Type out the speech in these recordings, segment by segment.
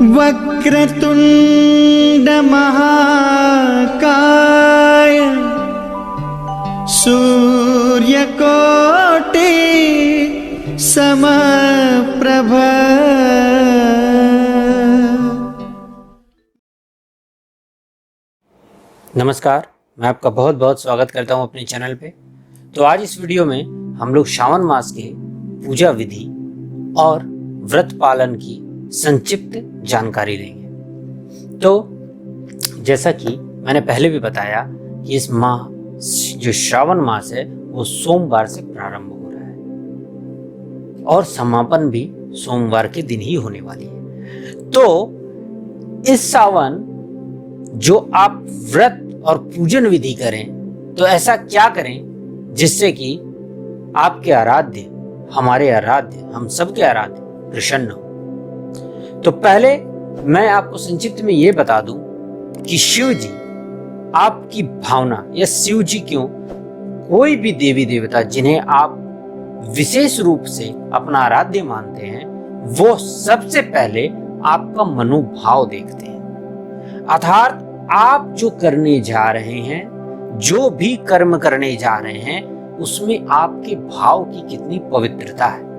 वक्रतुंड महाकाय सूर्यकोटि समप्रभ। नमस्कार, मैं आपका बहुत बहुत स्वागत करता हूं अपने चैनल पे। तो आज इस वीडियो में हम लोग श्रावण मास के पूजा विधि और व्रत पालन की संक्षिप्त जानकारी लेंगे। तो जैसा कि मैंने पहले भी बताया कि इस माह जो श्रावण मास है वो सोमवार से प्रारंभ हो रहा है और समापन भी सोमवार के दिन ही होने वाली है। तो इस सावन जो आप व्रत और पूजन विधि करें तो ऐसा क्या करें जिससे कि आपके आराध्य, हमारे आराध्य, हम सबके आराध्य प्रसन्न हो। तो पहले मैं आपको संक्षिप्त में यह बता दूं कि शिव जी आपकी भावना या शिव जी क्यों, कोई भी देवी देवता जिन्हें आप विशेष रूप से अपना आराध्य मानते हैं वो सबसे पहले आपका मनोभाव देखते हैं। अर्थात आप जो करने जा रहे हैं, जो भी कर्म करने जा रहे हैं उसमें आपके भाव की कितनी पवित्रता है।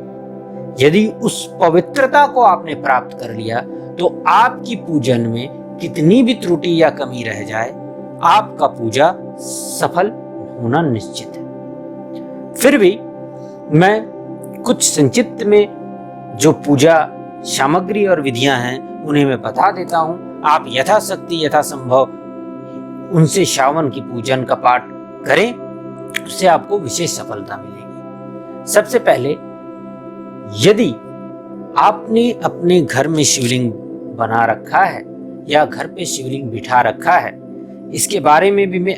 यदि उस पवित्रता को आपने प्राप्त कर लिया तो आपकी पूजन में कितनी भी त्रुटि या कमी रह जाए आपका पूजा सफल होना निश्चित है। फिर भी मैं कुछ संक्षिप्त में जो पूजा सामग्री और विधियां हैं उन्हें मैं बता देता हूं। आप यथाशक्ति यथासंभव उनसे श्रावण की पूजन का पाठ करें, उससे आपको विशेष सफलता मिलेगी। सबसे पहले यदि आपने अपने घर में शिवलिंग बना रखा है या घर पे शिवलिंग बिठा रखा है, इसके बारे में भी मैं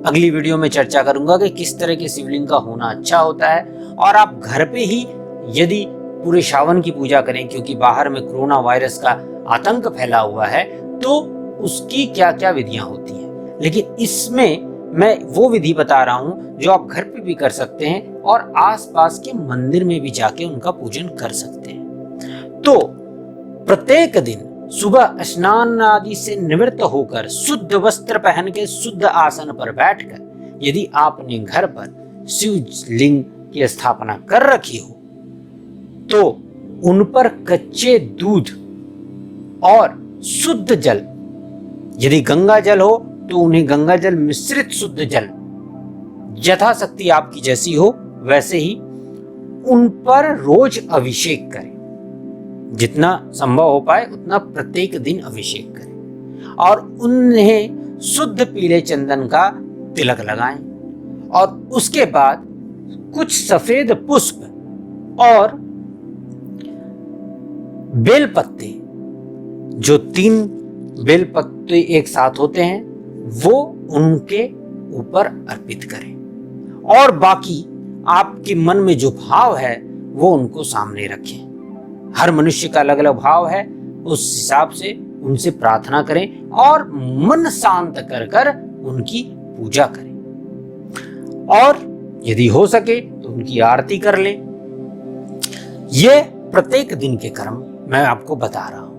अगली वीडियो में चर्चा करूंगा कि किस तरह के शिवलिंग का होना अच्छा होता है। और आप घर पे ही यदि पूरे श्रावण की पूजा करें, क्योंकि बाहर में कोरोना वायरस का आतंक फैला हुआ है, तो उसकी क्या क्या विधियां होती हैं। लेकिन इसमें मैं वो विधि बता रहा हूं जो आप घर पे भी कर सकते हैं और आसपास के मंदिर में भी जाके उनका पूजन कर सकते हैं। तो प्रत्येक दिन सुबह स्नान आदि से निवृत्त होकर शुद्ध वस्त्र पहन के शुद्ध आसन पर बैठकर यदि आपने घर पर शिवलिंग की स्थापना कर रखी हो तो उन पर कच्चे दूध और शुद्ध जल, यदि गंगा जल हो तो उन्हें गंगा जल मिश्रित शुद्ध जल, यथाशक्ति आपकी जैसी हो वैसे ही उन पर रोज अभिषेक करें। जितना संभव हो पाए उतना प्रत्येक दिन अभिषेक करें और उन्हें शुद्ध पीले चंदन का तिलक लगाएं। और उसके बाद कुछ सफेद पुष्प और बेल पत्ते, जो 3 बेल पत्ते एक साथ होते हैं, वो उनके ऊपर अर्पित करें। और बाकी आपके मन में जो भाव है वो उनको सामने रखें। हर मनुष्य का अलग अलग भाव है, उस हिसाब से उनसे प्रार्थना करें और मन शांत कर कर उनकी पूजा करें। और यदि हो सके तो उनकी आरती कर लें। ये प्रत्येक दिन के कर्म मैं आपको बता रहा हूं।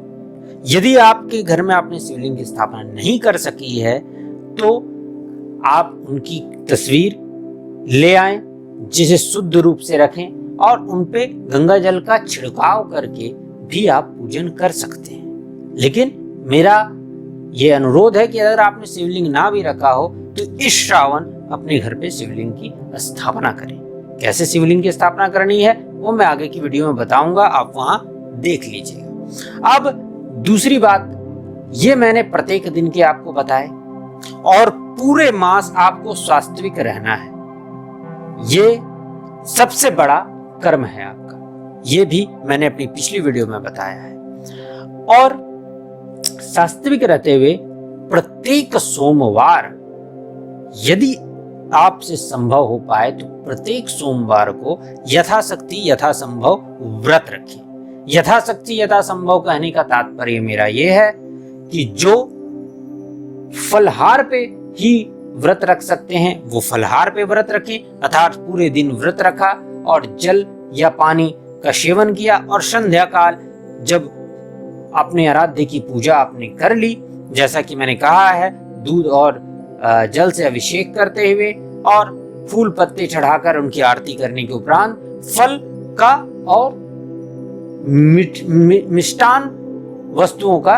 यदि आपके घर में आपने शिवलिंग की स्थापना नहीं कर सकी है तो आप उनकी तस्वीर ले आएं, जिसे शुद्ध रूप से रखें और उन पे गंगा जल का छिड़काव करके भी आप पूजन कर सकते हैं। लेकिन मेरा ये अनुरोध है कि अगर आपने शिवलिंग ना भी रखा हो तो इस श्रावण अपने घर पे शिवलिंग की स्थापना करें। कैसे शिवलिंग की स्थापना करनी है वो मैं आगे की वीडियो में बताऊंगा, आप वहां देख लीजिएगा। अब दूसरी बात, ये मैंने प्रत्येक दिन के आपको बताए और पूरे मास आपको स्वास्थ्विक रहना है। ये सबसे बड़ा कर्म है आपका, ये भी मैंने अपनी पिछली वीडियो में बताया है। और स्वास्थ्विक रहते हुए प्रत्येक सोमवार यदि आपसे संभव हो पाए तो प्रत्येक सोमवार को यथाशक्ति यथासंभव व्रत रखें। यथाशक्ति यथासंभव कहने का तात्पर्य मेरा यह है कि जो फलहार पे ही व्रत रख सकते हैं वो फलहार पे व्रत रखें, अर्थात पूरे दिन व्रत रखा और जल या पानी का सेवन किया और संध्या काल जब अपने आराध्य की पूजा आपने कर ली, जैसा कि मैंने कहा है, दूध और जल से अभिषेक करते हुए और फूल पत्ते चढ़ाकर उनकी आरती करने के उपरांत फल का और मिष्टान वस्तुओं का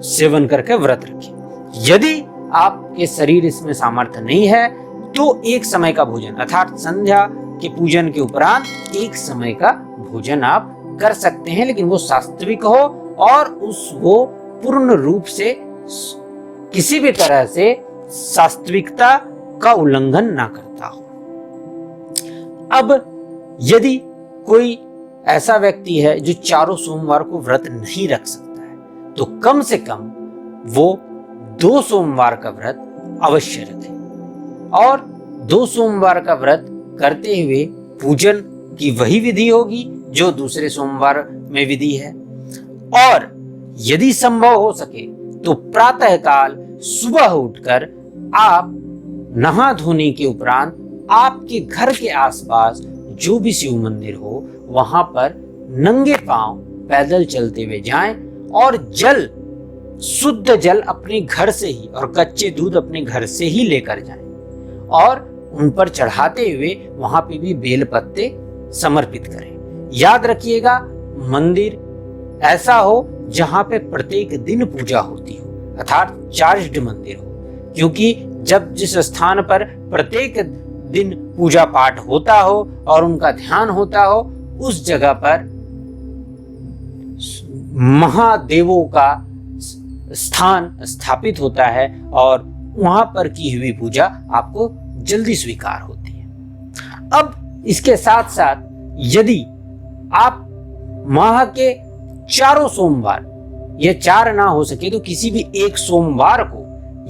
सेवन करके व्रत रखें। यदि आपके शरीर इसमें सामर्थ्य नहीं है तो एक समय का भोजन अर्थात संध्या के पूजन के उपरांत एक समय का भोजन आप कर सकते हैं, लेकिन वो सात्विक हो और वो पूर्ण रूप से किसी भी तरह से सात्विकता का उल्लंघन ना करता हो। अब यदि कोई ऐसा व्यक्ति है जो चारों सोमवार को व्रत नहीं रख सकता है तो कम से कम वो 2 सोमवार का व्रत अवश्य रखे और 2 सोमवार का व्रत करते हुए पूजन की वही विधि होगी जो दूसरे सोमवार में विधि है। और यदि संभव हो सके तो प्रातः काल सुबह उठकर आप नहा धोने के उपरांत आपके घर के आसपास जो भी शिव मंदिर हो वहां पर नंगे पांव पैदल चलते हुए जाएं और जल, शुद्ध जल अपने घर से ही और कच्चे दूध अपने घर से ही लेकर जाएं और उन पर चढ़ाते हुए वहां पे भी बेल पत्ते समर्पित करें। याद रखिएगा, मंदिर ऐसा हो जहां पे प्रत्येक दिन पूजा होती हो, अर्थात चार्ज्ड मंदिर हो, क्योंकि जब जिस स्थान पर प्रत्येक दिन पूजा पाठ होता हो और उनका ध्यान होता हो उस जगह पर महादेवों का स्थान स्थापित होता है और वहां पर की हुई पूजा आपको जल्दी स्वीकार होती है। अब इसके साथ साथ यदि आप माह के चारों सोमवार या 4 ना हो सके तो किसी भी एक सोमवार को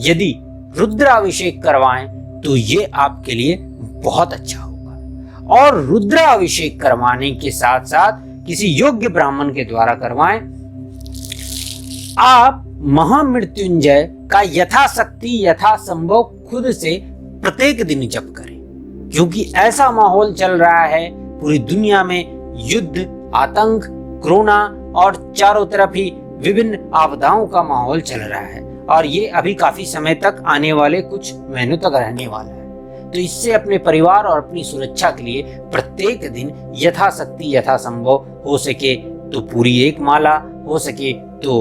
यदि रुद्राभिषेक करवाएं तो ये आपके लिए बहुत अच्छा होगा। और रुद्राभिषेक करवाने के साथ साथ किसी योग्य ब्राह्मण के द्वारा करवाएं। आप महामृत्युंजय का यथाशक्ति यथासंभव खुद से प्रत्येक दिन जप करें, क्योंकि ऐसा माहौल चल रहा है पूरी दुनिया में, युद्ध, आतंक, कोरोना और चारों तरफ ही विभिन्न आपदाओं का माहौल चल रहा है और ये अभी काफी समय तक आने वाले कुछ महीनों तक रहने वाला है। तो इससे अपने परिवार और अपनी सुरक्षा के लिए प्रत्येक दिन यथाशक्ति यथासंभव हो सके तो पूरी 1 माला, हो सके तो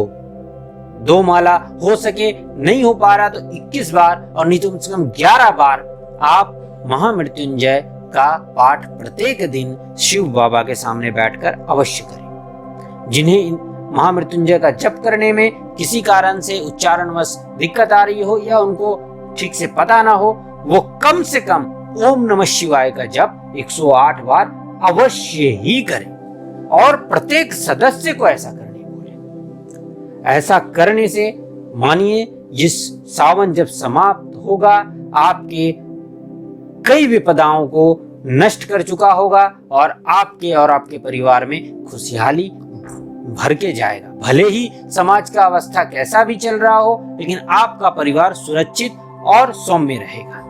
2 माला, हो सके नहीं हो पा रहा तो 21 बार और नहीं तो कम से कम 11 बार आप महामृत्युंजय का पाठ प्रत्येक दिन शिव बाबा के सामने बैठकर अवश्य करें। जिन्हें महामृत्युंजय का जप करने में किसी कारण से उच्चारणवश दिक्कत आ रही हो या उनको ठीक से पता ना हो, वो कम से कम ओम नमः शिवाय का जप 108 बार अवश्य ही करें और प्रत्येक सदस्य को ऐसा करने बोले। ऐसा करने से मानिए जिस सावन जब समाप्त होगा आपके कई विपदाओं को नष्ट कर चुका होगा और आपके परिवार में खुशहाली भर के जाएगा। भले ही समाज का अवस्था कैसा भी चल रहा हो, लेकिन आपका परिवार सुरक्षित और सौम्य रहेगा।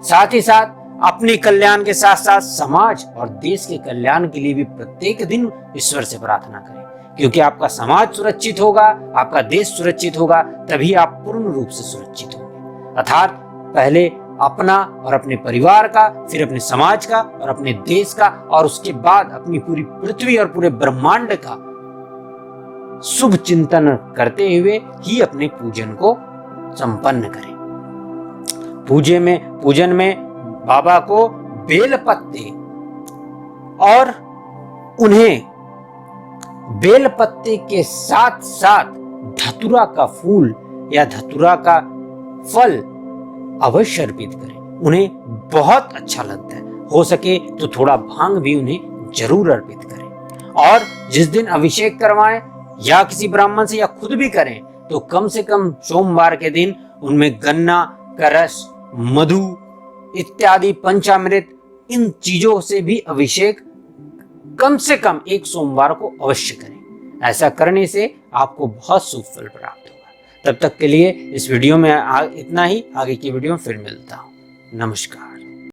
साथ ही साथ अपने कल्याण के साथ साथ समाज और देश के कल्याण के लिए भी प्रत्येक दिन ईश्वर से प्रार्थना करें, क्योंकि आपका समाज सुरक्षित होगा, आपका देश सुरक्षित होगा, तभी आप पूर्ण रूप से सुरक्षित होंगे। अर्थात पहले अपना और अपने परिवार का, फिर अपने समाज का और अपने देश का और उसके बाद अपनी पूरी पृथ्वी और पूरे ब्रह्मांड का शुभ चिंतन करते हुए ही अपने पूजन को संपन्न करें। पूजन में बाबा को बेल पत्ते और उन्हें बेल पत्ते के साथ साथ धतूरा का फूल या धतूरा का फल अवश्य अर्पित करें। उन्हें बहुत अच्छा लगता है, हो सके तो थोड़ा भांग भी उन्हें जरूर अर्पित करें। और जिस दिन अभिषेक करवाएं या किसी ब्राह्मण से या खुद भी करें तो कम से कम सोमवार के दिन उनमें गन्ना का रस, मधु इत्यादि पंचामृत, इन चीजों से भी अभिषेक कम से कम एक सोमवार को अवश्य करें। ऐसा करने से आपको बहुत शुभ फल प्राप्त होगा। तब तक के लिए इस वीडियो में इतना ही। आगे की वीडियो में फिर मिलता हूँ। नमस्कार।